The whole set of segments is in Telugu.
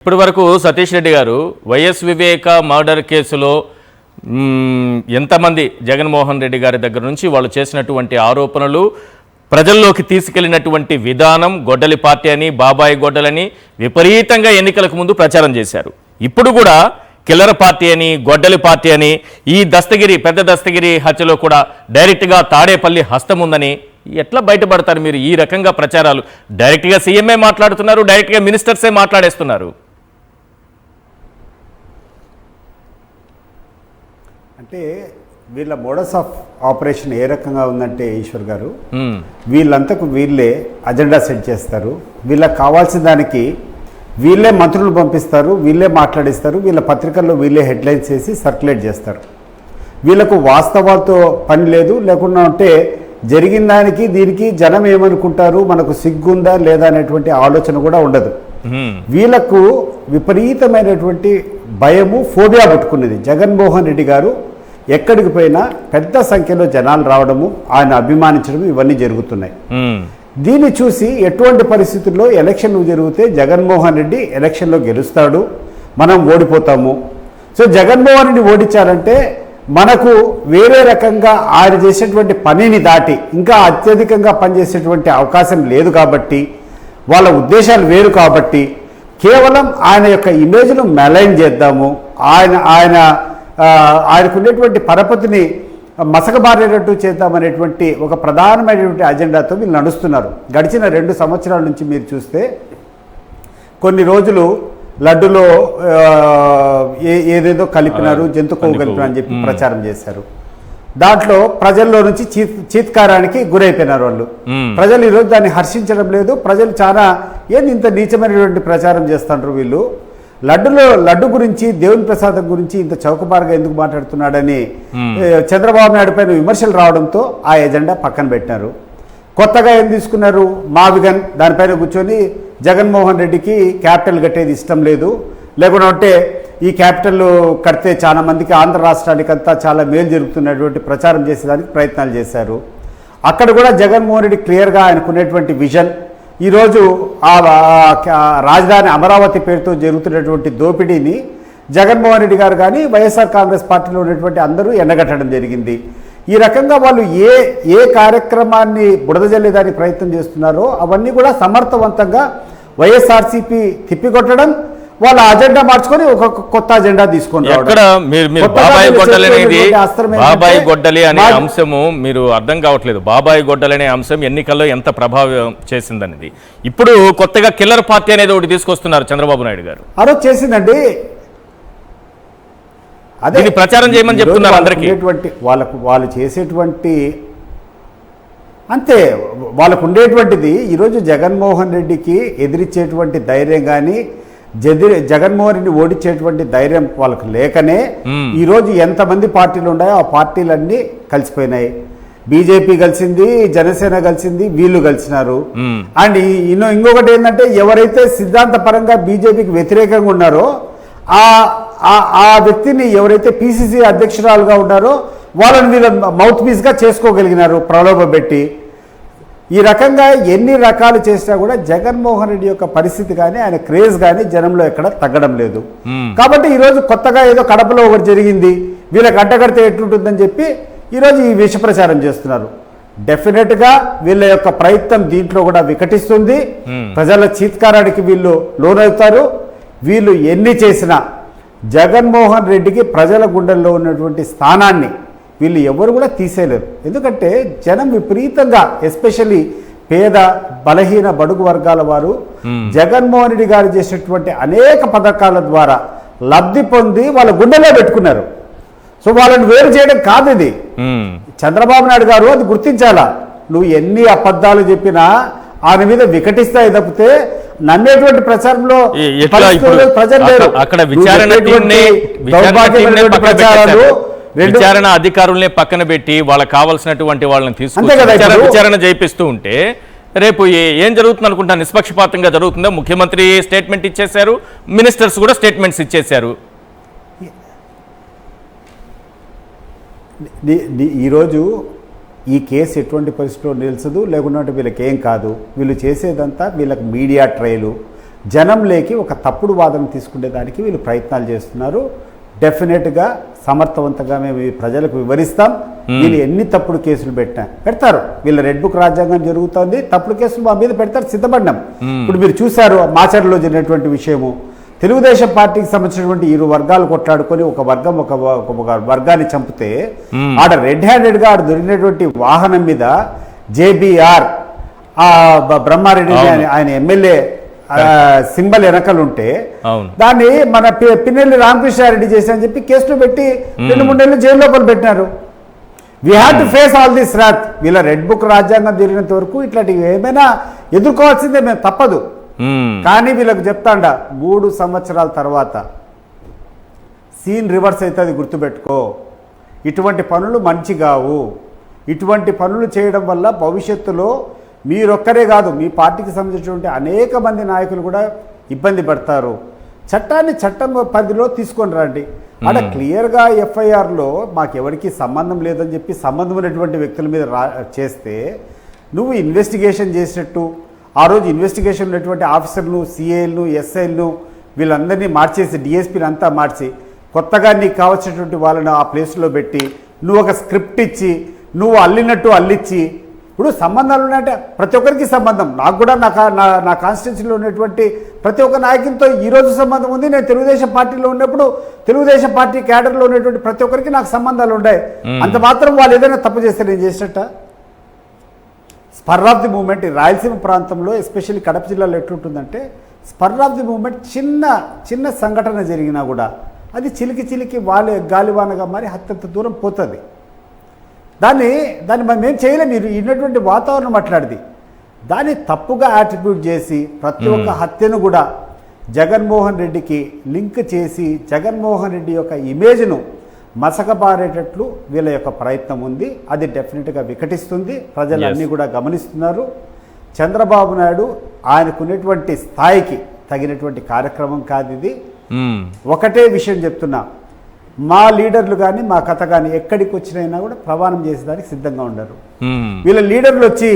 ఇప్పటి వరకు సతీష్ రెడ్డి గారు వైఎస్ వివేక మర్డర్ కేసులో ఎంతమంది జగన్మోహన్ రెడ్డి గారి దగ్గర నుంచి వాళ్ళు చేసినటువంటి ఆరోపణలు ప్రజల్లోకి తీసుకెళ్లినటువంటి విధానం గొడ్డలి పార్టీ అని బాబాయి గొడ్డలని విపరీతంగా ఎన్నికలకు ముందు ప్రచారం చేశారు. ఇప్పుడు కూడా కిల్లర్ పార్టీ అని గొడ్డలి పార్టీ అని ఈ పెద్ద దస్తగిరి హత్యలో కూడా డైరెక్ట్గా తాడేపల్లి హస్తం ఉందని ఎట్లా బయటపడతారు మీరు? ఈ రకంగా ప్రచారాలు డైరెక్ట్గా సీఎంఏ మాట్లాడుతున్నారు, డైరెక్ట్గా మినిస్టర్సే మాట్లాడేస్తున్నారు. అంటే వీళ్ళ మోడస్ ఆఫ్ ఆపరేషన్ ఏ రకంగా ఉందంటే ఈశ్వర్ గారు, వీళ్ళంతకు వీళ్ళే అజెండా సెట్ చేస్తారు. వీళ్ళకి కావాల్సిన దానికి వీళ్ళే మంత్రులు పంపిస్తారు, వీళ్ళే మాట్లాడిస్తారు, వీళ్ళ పత్రికల్లో వీళ్ళే హెడ్లైన్స్ వేసి సర్క్యులేట్ చేస్తారు. వీళ్ళకు వాస్తవాలతో పని లేదు. లేకుండా ఉంటే జరిగిన దానికి దీనికి జనం ఏమనుకుంటారు, మనకు సిగ్గుందా లేదా అనేటువంటి ఆలోచన కూడా ఉండదు. వీళ్ళకు విపరీతమైనటువంటి భయము, ఫోబియా పుట్టుకున్నది. జగన్మోహన్ రెడ్డి గారు ఎక్కడికి పోయినా పెద్ద సంఖ్యలో జనాలు రావడము, ఆయన అభిమానించడం, ఇవన్నీ జరుగుతున్నాయి. దీన్ని చూసి ఎటువంటి పరిస్థితుల్లో ఎలక్షన్లు జరిగితే జగన్మోహన్ రెడ్డి ఎలక్షన్లో గెలుస్తాడు, మనం ఓడిపోతాము. సో జగన్మోహన్ రెడ్డి ఓడించాలంటే మనకు వేరే రకంగా ఆయన చేసేటువంటి పనిని దాటి ఇంకా అత్యధికంగా పనిచేసేటువంటి అవకాశం లేదు. కాబట్టి వాళ్ళ ఉద్దేశాలు వేరు. కాబట్టి కేవలం ఆయన యొక్క ఇమేజ్ను మెలైన్ చేద్దాము, ఆయనకు ఉండేటువంటి పరపతిని మసకబారేటట్టు చేద్దామనేటువంటి ఒక ప్రధానమైనటువంటి అజెండాతో వీళ్ళు నడుస్తున్నారు. గడిచిన 2 సంవత్సరాల నుంచి మీరు చూస్తే కొన్ని రోజులు లడ్డులో ఏదేదో కలిపినారు, జంతుకోవు కలిపినారు అని చెప్పి ప్రచారం చేశారు. దాంట్లో ప్రజల్లో నుంచి చీత్కారానికి గురైపోయినారు వాళ్ళు. ప్రజలు ఈరోజు దాన్ని హర్షించడం లేదు. ప్రజలు చాలా ఏంది ఇంత నీచమైనటువంటి ప్రచారం చేస్తుంటారు వీళ్ళు. లడ్డు గురించి, దేవుని ప్రసాదం గురించి ఇంత చౌకబారుగా ఎందుకు మాట్లాడుతున్నాడని చంద్రబాబు నాయుడు పైన విమర్శలు రావడంతో ఆ ఎజెండా పక్కన పెట్టినారు. కొత్తగా ఏం తీసుకున్నారు, మావిగన్ దానిపైన కూర్చొని జగన్మోహన్ రెడ్డికి క్యాపిటల్ కట్టేది ఇష్టం లేదు, లేకుంటే ఈ క్యాపిటల్ కడితే చాలా మందికి ఆంధ్ర రాష్ట్రానికంతా చాలా మేలు జరుగుతున్నటువంటి ప్రచారం చేసేదానికి ప్రయత్నాలు చేశారు. అక్కడ కూడా జగన్మోహన్ రెడ్డి క్లియర్గా ఆయనకున్నటువంటి విజన్, ఈరోజు ఆ రాజధాని అమరావతి పేరుతో జరుగుతున్నటువంటి దోపిడీని జగన్మోహన్ రెడ్డి గారు కానీ వైఎస్ఆర్ కాంగ్రెస్ పార్టీలో ఉన్నటువంటి అందరూ ఎండగట్టడం జరిగింది. ఈ రకంగా వాళ్ళు ఏ కార్యక్రమాన్ని బుడద జల్లేదానికి ప్రయత్నం చేస్తున్నారో అవన్నీ కూడా సమర్థవంతంగా వైఎస్ఆర్సీపీ తిప్పికొట్టడం, వాళ్ళ అజెండా మార్చుకొని ఒక కొత్త అజెండా తీసుకొని బాబాయి గొడ్డలి అనే అంశము మీరు అర్థం కావట్లేదు. బాబాయి గొడ్డలి అనే అంశం ఎన్నికల్లో ఎంత ప్రభావం చేసిందనేది ఇప్పుడు కొత్తగా కిల్లర్ పార్టీ అనేది ఒకటి తీసుకొస్తున్నారు చంద్రబాబు నాయుడు గారు. ఆ రోజు చేసిందండి, అదే ప్రచారం చేయమని చెప్తున్నారు అందరికీ. వాళ్ళు చేసేటువంటి అంతే, వాళ్ళకు ఉండేటువంటిది ఈరోజు జగన్మోహన్ రెడ్డికి ఎదిరించేటువంటి ధైర్యం కానీ జగన్మోహన్ రెడ్డి ఓడించేటువంటి ధైర్యం వాళ్ళకు లేకనే ఈరోజు ఎంతమంది పార్టీలు ఉన్నాయో ఆ పార్టీలన్నీ కలిసిపోయినాయి. బీజేపీ కలిసింది, జనసేన కలిసింది, వీళ్ళు కలిసినారు. అండ్ ఇంకొకటి ఏంటంటే ఎవరైతే సిద్ధాంతపరంగా బీజేపీకి వ్యతిరేకంగా ఉన్నారో ఆ వ్యక్తిని ఎవరైతే పిసిసి అధ్యక్షురాలుగా ఉన్నారో వాళ్ళని వీళ్ళ మౌత్ పీస్గా చేసుకోగలిగినారు ప్రలోభపెట్టి. ఈ రకంగా ఎన్ని రకాలు చేసినా కూడా జగన్మోహన్ రెడ్డి యొక్క పరిస్థితి కానీ ఆయన క్రేజ్ కానీ జనంలో ఎక్కడ తగ్గడం లేదు. కాబట్టి ఈరోజు కొత్తగా ఏదో కడపలో ఒకటి జరిగింది, వీళ్ళకి అడ్డగడితే ఎట్లుంటుందని చెప్పి ఈరోజు ఈ విష ప్రచారం చేస్తున్నారు. డెఫినెట్గా వీళ్ళ యొక్క ప్రయత్నం దీంట్లో కూడా వికటిస్తుంది. ప్రజల చీత్కారానికి వీళ్ళు లోనవుతారు. వీళ్ళు ఎన్ని చేసినా జగన్మోహన్ రెడ్డికి ప్రజల గుండెల్లో ఉన్నటువంటి స్థానాన్ని వీళ్ళు ఎవరు కూడా తీసేయలేరు. ఎందుకంటే జనం విపరీతంగా, ఎస్పెషల్లీ పేద బలహీన బడుగు వర్గాల వారు జగన్మోహన్ రెడ్డి గారు చేసేటువంటి అనేక పథకాల ద్వారా లబ్ధి పొంది వాళ్ళ గుండెలో పెట్టుకున్నారు. సో వాళ్ళని వేరు చేయడం కాదు ఇది. చంద్రబాబు నాయుడు గారు అది గుర్తించాలా. నువ్వు ఎన్ని అబద్ధాలు చెప్పినా ఆయన మీద వికటిస్తాయి తప్పితే నమ్మేటువంటి ప్రచారంలో విచారణ అధికారుల్ని పక్కన పెట్టి వాళ్ళకి కావాల్సినటువంటి వాళ్ళని తీసుకుని విచారణ చేపిస్తూ ఉంటే రేపు ఏం జరుగుతుంది అనుకుంటా? నిష్పక్షపాతంగా జరుగుతుందా? ముఖ్యమంత్రి స్టేట్మెంట్ ఇచ్చేశారు, మినిస్టర్స్ కూడా స్టేట్మెంట్స్ ఇచ్చేశారు. ఈరోజు ఈ కేసు ఎటువంటి పరిస్థితుల్లో నిలుచదు, లేకుంటే వీళ్ళకి ఏం కాదు. వీళ్ళు చేసేదంతా వీళ్ళకి మీడియా ట్రయలు, జనంలోకి ఒక తప్పుడు వాదన తీసుకునేదానికి వీళ్ళు ప్రయత్నాలు చేస్తున్నారు. డెఫినెట్గా సమర్థవంతంగా మేము ఈ ప్రజలకు వివరిస్తాం. వీళ్ళు ఎన్ని తప్పుడు కేసులు పెడతారు. వీళ్ళ రెడ్ బుక్ రాజ్యాంగం జరుగుతుంది, తప్పుడు కేసులు మా మీద పెడతారు, సిద్ధపడ్డాం. ఇప్పుడు మీరు చూశారు మాచర్లో జరిగినటువంటి విషయము. తెలుగుదేశం పార్టీకి సంబంధించినటువంటి 2 వర్గాలు కొట్లాడుకొని ఒక వర్గం ఒక వర్గాన్ని చంపితే ఆడ రెడ్ హ్యాండెడ్గా ఆడ దొరికినటువంటి వాహనం మీద JBR బ్రహ్మారెడ్డి ఆయన ఎమ్మెల్యే సింబల్ వెనకలుంటే దాన్ని మన పిన్నెల్లి రామకృష్ణారెడ్డి చేశారని చెప్పి కేసులో పెట్టి 2-3 నెలలు జైలు లోపల పెట్టినారు. We have to face all this wrath. వీళ్ళ రెడ్ బుక్ రాజ్యాంగం జరిగినంత వరకు ఇట్లాంటివి ఏమైనా ఎదుర్కోవాల్సిందే, మేము తప్పదు. కానీ వీళ్ళకి చెప్తాండ 3 సంవత్సరాల తర్వాత సీన్ రివర్స్ అయితే అది గుర్తుపెట్టుకో. ఇటువంటి పనులు మంచి కావు. ఇటువంటి పనులు చేయడం వల్ల భవిష్యత్తులో మీరొక్కరే కాదు, మీ పార్టీకి సంబంధించినటువంటి అనేక మంది నాయకులు కూడా ఇబ్బంది పడతారు. చట్టాన్ని చట్టం పరిధిలో తీసుకొని రండి. అక్కడ క్లియర్గా FIRలో మాకెవరికి సంబంధం లేదని చెప్పి సంబంధం ఉన్నటువంటి వ్యక్తుల మీద చేస్తే నువ్వు ఇన్వెస్టిగేషన్ చేసినట్టు ఆ రోజు ఇన్వెస్టిగేషన్ ఉన్నటువంటి ఆఫీసర్లు, CAలను, SIలను వీళ్ళందరినీ మార్చేసి DSPని అంతా మార్చి కొత్తగా నీకు కావాల్సినటువంటి వాళ్ళని ఆ ప్లేస్లో పెట్టి నువ్వు ఒక స్క్రిప్ట్ ఇచ్చి నువ్వు అల్లినట్టు అల్లిచ్చి ఇప్పుడు సంబంధాలు ఉన్నాయంటే ప్రతి ఒక్కరికి సంబంధం. నాకు కూడా నా కాన్స్టిట్యున్సీలో ఉన్నటువంటి ప్రతి ఒక్క నాయకునితో ఈరోజు సంబంధం ఉంది. నేను తెలుగుదేశం పార్టీలో ఉన్నప్పుడు తెలుగుదేశం పార్టీ క్యాడర్లో ఉన్నటువంటి ప్రతి ఒక్కరికి నాకు సంబంధాలు ఉన్నాయి. అంత మాత్రం వాళ్ళు ఏదైనా తప్పు చేస్తే నేను చేసినట్ట? స్పర్ ఆఫ్ ది మూమెంట్ ఈ రాయలసీమ ప్రాంతంలో ఎస్పెషల్లీ కడప జిల్లాలో ఎట్లుంటుందంటే స్పర్ ఆఫ్ ది మూమెంట్ చిన్న సంఘటన జరిగినా కూడా అది చిలికి వాళ్ళే గాలివానగా మారి హత్యంత దూరం పోతుంది. దాన్ని మనం ఏం చేయలేము. మీరు ఉన్నటువంటి వాతావరణం మాట్లాడింది దాన్ని తప్పుగా యాట్రిబ్యూట్ చేసి ప్రతి ఒక్క హత్యను కూడా జగన్మోహన్ రెడ్డికి లింక్ చేసి జగన్మోహన్ రెడ్డి యొక్క ఇమేజ్ను మసకబారేటట్లు వీళ్ళ యొక్క ప్రయత్నం ఉంది. అది డెఫినెట్గా వికటిస్తుంది. ప్రజలు అన్నీ కూడా గమనిస్తున్నారు. చంద్రబాబు నాయుడు ఆయనకున్నటువంటి స్థాయికి తగినటువంటి కార్యక్రమం కాదు ఇది. ఒకటే విషయం చెప్తున్నా, మా లీడర్లు కానీ మా కథ కానీ ఎక్కడికి వచ్చినైనా కూడా ప్రమాణం చేసేదానికి సిద్ధంగా ఉండరు. వీళ్ళ లీడర్లు వచ్చి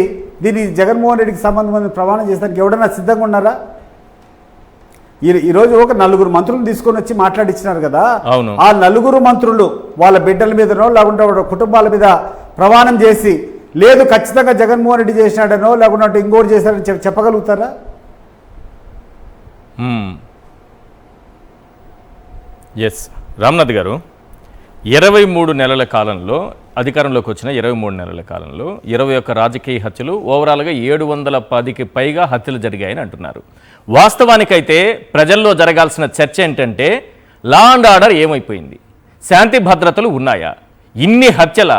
దీన్ని జగన్మోహన్ రెడ్డికి సంబంధం ప్రమాణం చేసేదానికి ఎవడన్నా సిద్ధంగా ఉన్నారా? ఈరోజు ఒక 4 మంత్రులను తీసుకొని వచ్చి మాట్లాడిచ్చినారు కదా, ఆ 4 మంత్రులు వాళ్ళ బిడ్డల మీదనో లేకుంటే కుటుంబాల మీద ప్రమాణం చేసి లేదు ఖచ్చితంగా జగన్మోహన్ రెడ్డి చేసినాడనో లేకుంటే ఇంకోటి చేశాడని చెప్పగలుగుతారా? ఎస్ రామ్నాథ్ గారు, 23 నెలల కాలంలో అధికారంలోకి వచ్చిన 23 నెలల కాలంలో 21 రాజకీయ హత్యలు, ఓవరాల్గా 710కి పైగా హత్యలు జరిగాయని అంటున్నారు. వాస్తవానికైతే ప్రజల్లో జరగాల్సిన చర్చ ఏంటంటే లా అండ్ ఆర్డర్ ఏమైపోయింది, శాంతి భద్రతలు ఉన్నాయా, ఇన్ని హత్యల